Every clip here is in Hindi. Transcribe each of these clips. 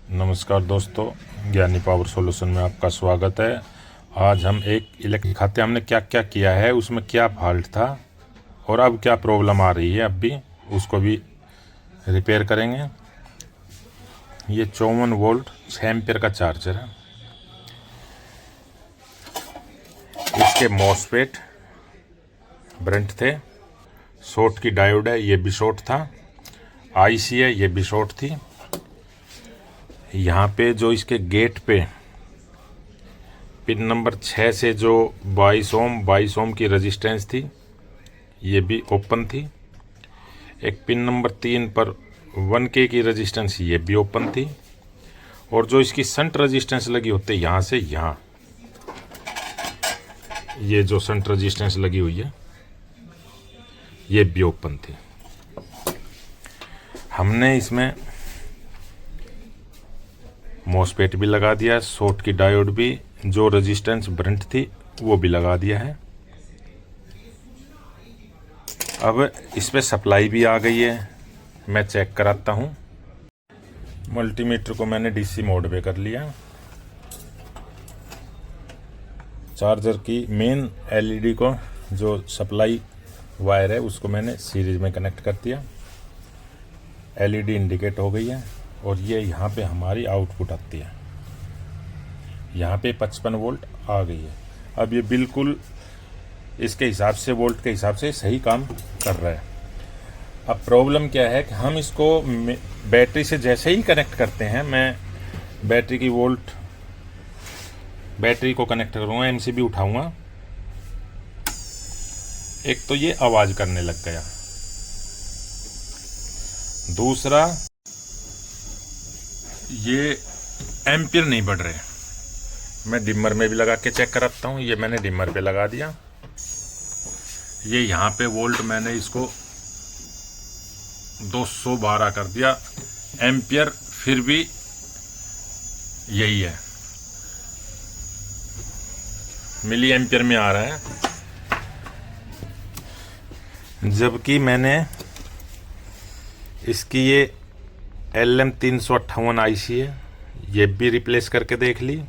नमस्कार दोस्तों, ज्ञानी पावर सॉल्यूशन में आपका स्वागत है। आज हम एक इलेक्ट्रिक दिखाते हैं हमने क्या क्या किया है, उसमें क्या फॉल्ट था और अब क्या प्रॉब्लम आ रही है, अब भी उसको भी रिपेयर करेंगे। ये 54 वोल्ट 6 एम्पियर का चार्जर है। इसके मॉसफेट ब्रंट थे, शॉर्ट की डायोड है, ये भी शॉर्ट था। आईसी है, ये भी शॉर्ट थी। यहाँ पे जो इसके गेट पे पिन नंबर 6 से जो 22 ओम की रेजिस्टेंस थी, ये भी ओपन थी। एक पिन नंबर 3 पर 1K की रेजिस्टेंस, ये भी ओपन थी। और जो इसकी संट रेजिस्टेंस लगी होती है यहाँ से यहाँ, ये जो संट रेजिस्टेंस लगी हुई है, ये भी ओपन थी। हमने इसमें मॉसफेट भी लगा दिया, शॉर्ट की डायोड भी, जो रेजिस्टेंस ब्रंट थी वो भी लगा दिया है। अब इस पे सप्लाई भी आ गई है, मैं चेक कराता हूँ। मल्टीमीटर को मैंने डीसी मोड पे कर लिया। चार्जर की मेन एलईडी को, जो सप्लाई वायर है, उसको मैंने सीरीज में कनेक्ट कर दिया। एलईडी इंडिकेट हो गई है और ये यहाँ पे हमारी आउटपुट आती है। यहाँ पे 55 वोल्ट आ गई है। अब ये बिल्कुल इसके हिसाब से, वोल्ट के हिसाब से सही काम कर रहा है। अब प्रॉब्लम क्या है कि हम इसको बैटरी से जैसे ही कनेक्ट करते हैं, मैं बैटरी को कनेक्ट करूँगा, एमसीबी उठाऊँगा, एक तो ये आवाज़ करने लग गया। दूसरा, ये एम्पियर नहीं बढ़ रहे। मैं डिमर में भी लगा के चेक कराता हूँ। ये मैंने डिमर पे लगा दिया। ये यहाँ पे वोल्ट मैंने इसको 212 कर दिया। एम्पियर फिर भी यही है, मिली एम्पियर में आ रहा है। जबकि मैंने इसकी ये LM358 आईसी है, ये भी रिप्लेस करके देख ली।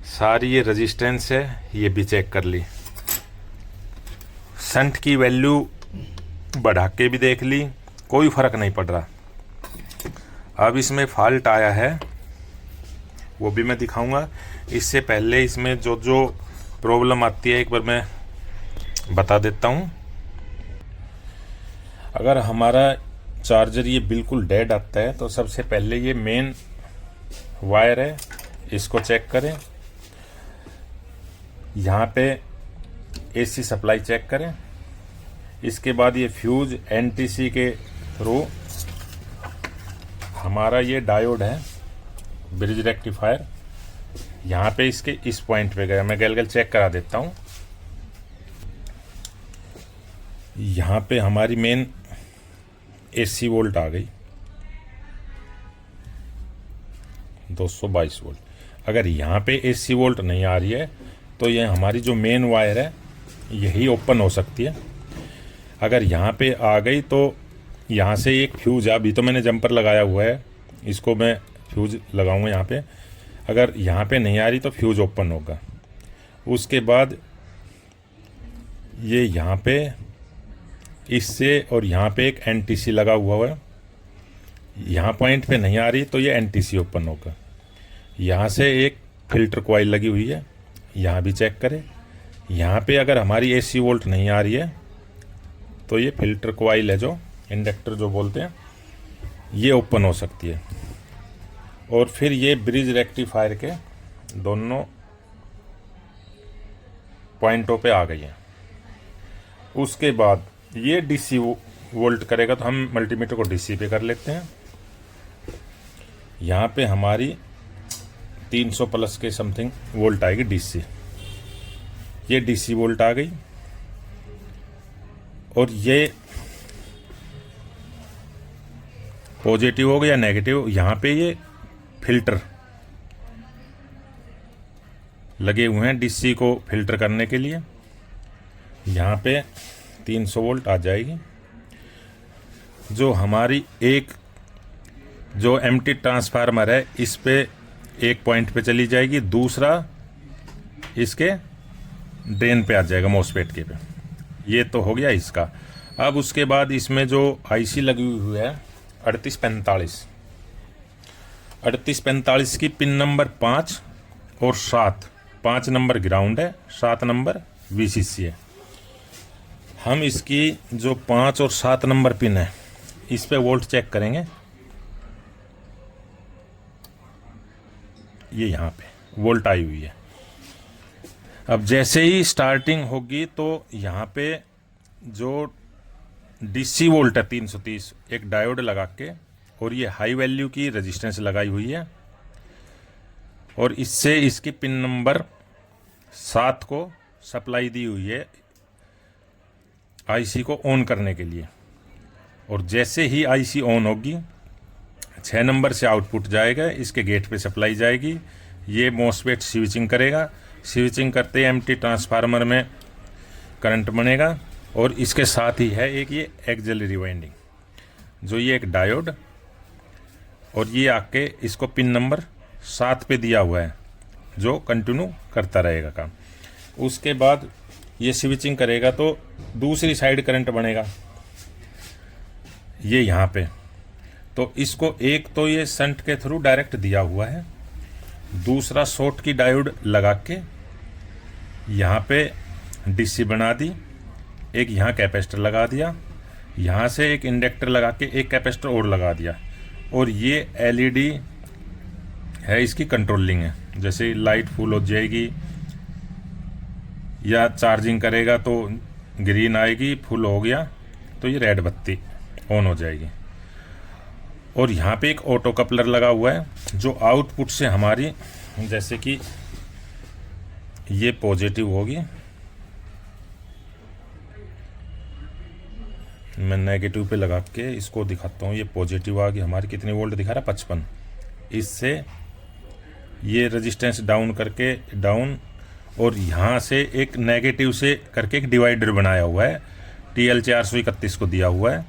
सारी ये रेजिस्टेंस है, ये भी चेक कर ली। शंट की वैल्यू बढ़ा के भी देख ली, कोई फ़र्क नहीं पड़ रहा। अब इसमें फॉल्ट आया है, वो भी मैं दिखाऊंगा। इससे पहले इसमें जो जो प्रॉब्लम आती है एक बार मैं बता देता हूँ। अगर हमारा चार्जर ये बिल्कुल डेड आता है तो सबसे पहले ये मेन वायर है, इसको चेक करें। यहाँ पे एसी सप्लाई चेक करें। इसके बाद ये फ्यूज एनटीसी के थ्रू, हमारा ये डायोड है ब्रिज रेक्टिफायर, यहाँ पे इसके इस पॉइंट पे गया। मैं गैल चेक करा देता हूँ। यहाँ पे हमारी मेन एसी वोल्ट आ गई 222 वोल्ट। अगर यहाँ पे एसी वोल्ट नहीं आ रही है तो ये हमारी जो मेन वायर है यही ओपन हो सकती है। अगर यहाँ पे आ गई तो यहाँ से एक फ्यूज है, अभी तो मैंने जंपर लगाया हुआ है, इसको मैं फ्यूज लगाऊंगा यहाँ पे। अगर यहाँ पे नहीं आ रही तो फ्यूज ओपन होगा। उसके बाद ये यहाँ पे इससे, और यहाँ पे एक एनटीसी लगा हुआ है, यहाँ पॉइंट पे नहीं आ रही तो ये एनटीसी ओपन होगा। यहाँ से एक फिल्टर कॉइल लगी हुई है, यहाँ भी चेक करें। यहाँ पे अगर हमारी एसी वोल्ट नहीं आ रही है तो ये फिल्टर कॉइल है, जो इंडक्टर जो बोलते हैं, ये ओपन हो सकती है। और फिर ये ब्रिज रेक्टिफायर के दोनों पॉइंटों पे आ गई है। उसके बाद ये डीसी वोल्ट करेगा, तो हम मल्टीमीटर को डीसी पे कर लेते हैं। यहाँ पे हमारी 300 प्लस के समथिंग वोल्ट आएगी डीसी। ये डीसी वोल्ट आ गई। और ये पॉजिटिव हो गया, नेगेटिव। यहाँ पे ये फिल्टर लगे हुए हैं डीसी को फिल्टर करने के लिए। यहाँ पे 300 वोल्ट आ जाएगी। जो हमारी एक जो एम्प्टी ट्रांसफार्मर है इस पे एक पॉइंट पे चली जाएगी, दूसरा इसके ड्रेन पे आ जाएगा मॉसफेट के पे। ये तो हो गया इसका। अब उसके बाद इसमें जो आईसी लगी हुई है 3845 की पिन नंबर 5 और 7, 5 नंबर ग्राउंड है, 7 नंबर वीसीसी है। हम इसकी जो 5 और 7 नंबर पिन है इस पे वोल्ट चेक करेंगे। ये यहाँ पे वोल्ट आई हुई है। अब जैसे ही स्टार्टिंग होगी तो यहाँ पे जो डीसी वोल्ट है 330, एक डायोड लगा के, और ये हाई वैल्यू की रेजिस्टेंस लगाई हुई है, और इससे इसकी पिन नंबर 7 को सप्लाई दी हुई है आईसी को ऑन करने के लिए। और जैसे ही आईसी ऑन होगी 6 नंबर से आउटपुट जाएगा, इसके गेट पे सप्लाई जाएगी, ये मॉसफेट स्विचिंग करेगा। स्विचिंग करते एम्प्टी ट्रांसफार्मर में करंट बनेगा, और इसके साथ ही है एक ये एक्सिलरी वाइंडिंग, जो ये एक डायोड, और ये आके इसको पिन नंबर 7 पे दिया हुआ है, जो कंटिन्यू करता रहेगा काम। उसके बाद ये स्विचिंग करेगा तो दूसरी साइड करंट बनेगा, ये यहाँ पे। तो इसको एक तो ये शंट के थ्रू डायरेक्ट दिया हुआ है, दूसरा शॉर्ट की डायोड लगा के यहाँ पे डीसी बना दी, एक यहाँ कैपेसिटर लगा दिया, यहाँ से एक इंडक्टर लगा के एक कैपेसिटर और लगा दिया, और ये एलईडी है, इसकी कंट्रोलिंग है। जैसे लाइट फुल हो जाएगी या चार्जिंग करेगा तो ग्रीन आएगी, फुल हो गया तो ये रेड बत्ती ऑन हो जाएगी। और यहाँ पे एक ऑटो कपलर लगा हुआ है, जो आउटपुट से हमारी, जैसे कि ये पॉजिटिव होगी, मैं नेगेटिव पे लगा के इसको दिखाता हूँ। ये पॉजिटिव आ गई हमारी, कितनी वोल्ट दिखा रहा है 55। इससे ये रेजिस्टेंस डाउन करके डाउन, और यहाँ से एक नेगेटिव से करके एक डिवाइडर बनाया हुआ है, TL 431 को दिया हुआ है,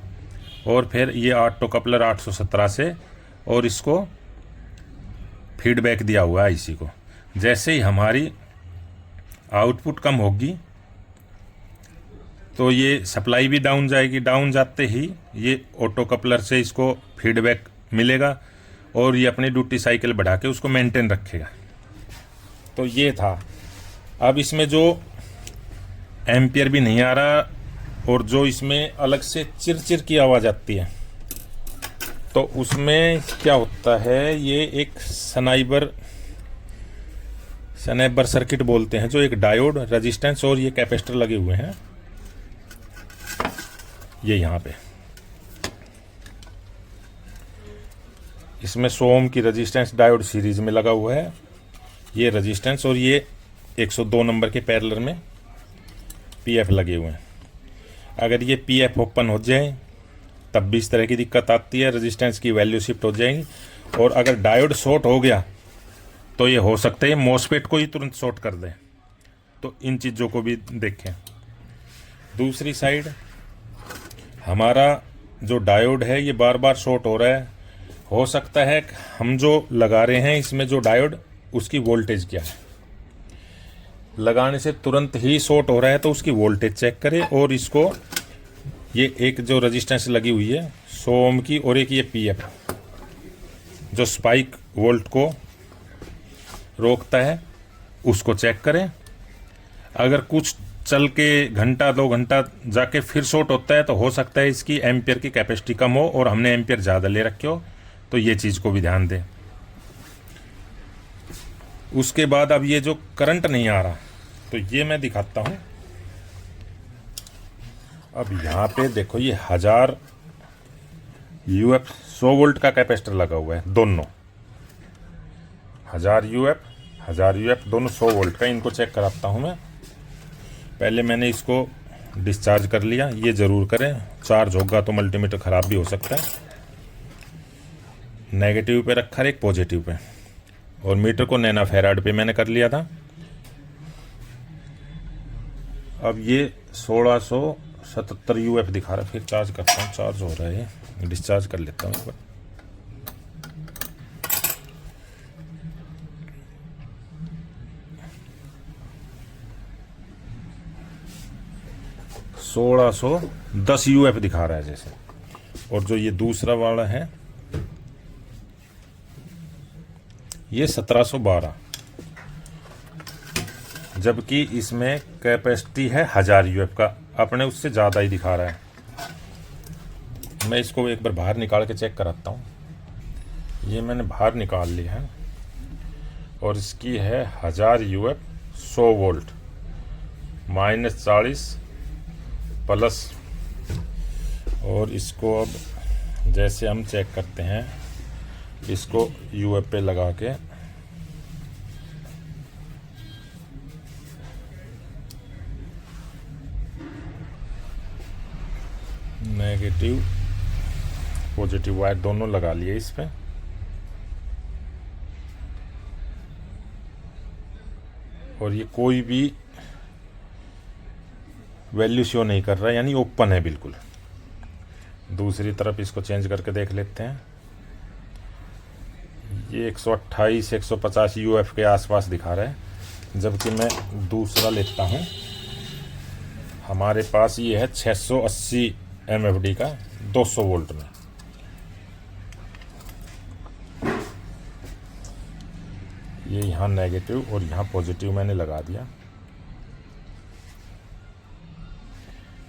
और फिर ये ऑटो कपलर 817 से, और इसको फीडबैक दिया हुआ है आईसी को। जैसे ही हमारी आउटपुट कम होगी तो ये सप्लाई भी डाउन जाएगी, डाउन जाते ही ये ऑटो कपलर से इसको फीडबैक मिलेगा, और ये अपनी ड्यूटी साइकिल बढ़ा के उसको मेंटेन रखेगा। तो ये था। अब इसमें जो एम्पियर भी नहीं आ रहा, और जो इसमें अलग से चिरचिर की आवाज़ आती है, तो उसमें क्या होता है, ये एक स्नाइबर सर्किट बोलते हैं, जो एक डायोड, रेजिस्टेंस और ये कैपेसिटर लगे हुए हैं, ये यहाँ पे। इसमें 100 ओम की रेजिस्टेंस डायोड सीरीज में लगा हुआ है, ये रेजिस्टेंस, और ये 102 नंबर के पैरेलल में पीएफ लगे हुए हैं। अगर ये पीएफ ओपन हो जाए तब भी इस तरह की दिक्कत आती है, रेजिस्टेंस की वैल्यू शिफ्ट हो जाएगी। और अगर डायोड शॉर्ट हो गया तो ये हो सकता है मॉसफेट को ही तुरंत शॉर्ट कर दे। तो इन चीज़ों को भी देखें। दूसरी साइड हमारा जो डायोड है ये बार बार शॉर्ट हो रहा है, हो सकता है हम जो लगा रहे हैं इसमें जो डायोड, उसकी वोल्टेज क्या है, लगाने से तुरंत ही शॉर्ट हो रहा है तो उसकी वोल्टेज चेक करें। और इसको ये एक जो रेजिस्टेंस लगी हुई है 100 ओम की, और एक ये पीएफ जो स्पाइक वोल्ट को रोकता है, उसको चेक करें। अगर कुछ चल के घंटा 2 घंटा जाके फिर शॉर्ट होता है तो हो सकता है इसकी एम्पियर की कैपेसिटी कम हो और हमने एम्पियर ज़्यादा ले रखे हो, तो ये चीज़ को भी ध्यान दें। उसके बाद अब ये जो करंट नहीं आ रहा तो ये मैं दिखाता हूँ। अब यहाँ पे देखो ये 1000 UF 100 वोल्ट का कैपेसिटर लगा हुआ है, दोनों 1000 UF दोनों 100 वोल्ट का। इनको चेक कराता हूँ मैं। पहले मैंने इसको डिस्चार्ज कर लिया, ये ज़रूर करें, चार्ज होगा तो मल्टीमीटर ख़राब भी हो सकता है। नेगेटिव पे रखा है, एक पॉजिटिव पे, और मीटर को नैनो फैराड पे मैंने कर लिया था। अब ये 1677 UF दिखा रहा है, फिर चार्ज करता हूँ, चार्ज हो रहा है, डिस्चार्ज कर लेता हूँ एक बार। 1610 यूएफ दिखा रहा है जैसे। और जो ये दूसरा वाला है ये 1712, जबकि इसमें कैपेसिटी है 1000 यूएफ का, अपने उससे ज़्यादा ही दिखा रहा है। मैं इसको एक बार बाहर निकाल के चेक कराता हूँ। ये मैंने बाहर निकाल लिया है और इसकी है 1000 यूएफ 100 वोल्ट -40 प्लस। और इसको अब जैसे हम चेक करते हैं, इसको यूएफ पे लगा के नेगेटिव पॉजिटिव वायर दोनों लगा लिए इस पे। और ये कोई भी वैल्यू शो नहीं कर रहा है, यानी ओपन है बिल्कुल। दूसरी तरफ इसको चेंज करके देख लेते हैं। ये 128 150 यूएफ के आसपास दिखा रहा है, जबकि मैं दूसरा लेता हूँ। हमारे पास ये है 680 एमएफडी का 200 वोल्ट में। ये यहाँ नेगेटिव और यहाँ पॉजिटिव मैंने लगा दिया।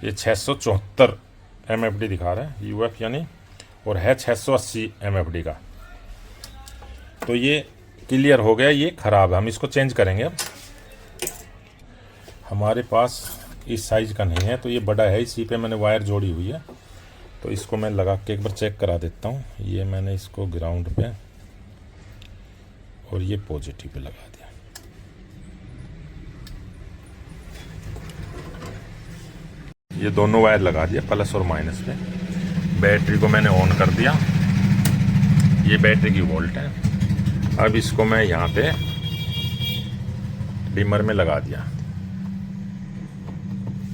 ये 674 एमएफडी दिखा रहा है यूएफ यानी, और है 680 एमएफडी का। तो ये क्लियर हो गया, ये ख़राब है, हम इसको चेंज करेंगे। अब हमारे पास इस साइज़ का नहीं है, तो ये बड़ा है, इसी पे मैंने वायर जोड़ी हुई है। तो इसको मैं लगा के एक बार चेक करा देता हूँ। ये मैंने इसको ग्राउंड पे और ये पॉजिटिव पे लगा दिया। ये दोनों वायर लगा दिया प्लस और माइनस पे। बैटरी को मैंने ऑन कर दिया। ये बैटरी की वोल्ट है। अब इसको मैं यहाँ पे डिमर में लगा दिया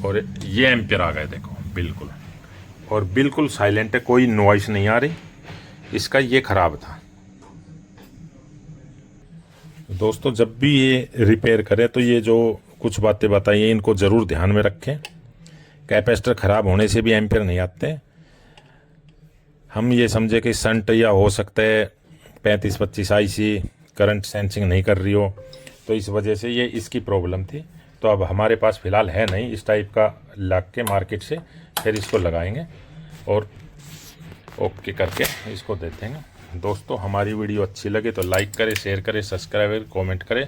और ये एम्पियर आ गए, देखो बिल्कुल। और बिल्कुल साइलेंट है, कोई नॉइस नहीं आ रही। इसका ये ख़राब था। दोस्तों जब भी ये रिपेयर करें तो ये जो कुछ बातें बताइए इनको ज़रूर ध्यान में रखें। कैपेसिटर ख़राब होने से भी एम्पियर नहीं आते। हम ये समझे कि संट या हो सकता है 3525 आईसी करंट सेंसिंग नहीं कर रही हो, तो इस वजह से ये इसकी प्रॉब्लम थी। तो अब हमारे पास फ़िलहाल है नहीं इस टाइप का लग के मार्केट से, फिर इसको लगाएंगे और ओके करके इसको दे देंगे। दोस्तों हमारी वीडियो अच्छी लगे तो लाइक करें, शेयर करें, सब्सक्राइब करें, कमेंट करें।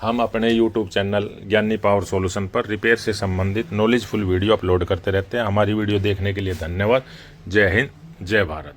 हम अपने यूट्यूब चैनल ज्ञानी पावर सॉल्यूशन पर रिपेयर से संबंधित नॉलेजफुल वीडियो अपलोड करते रहते हैं। हमारी वीडियो देखने के लिए धन्यवाद। जय हिंद, जय भारत।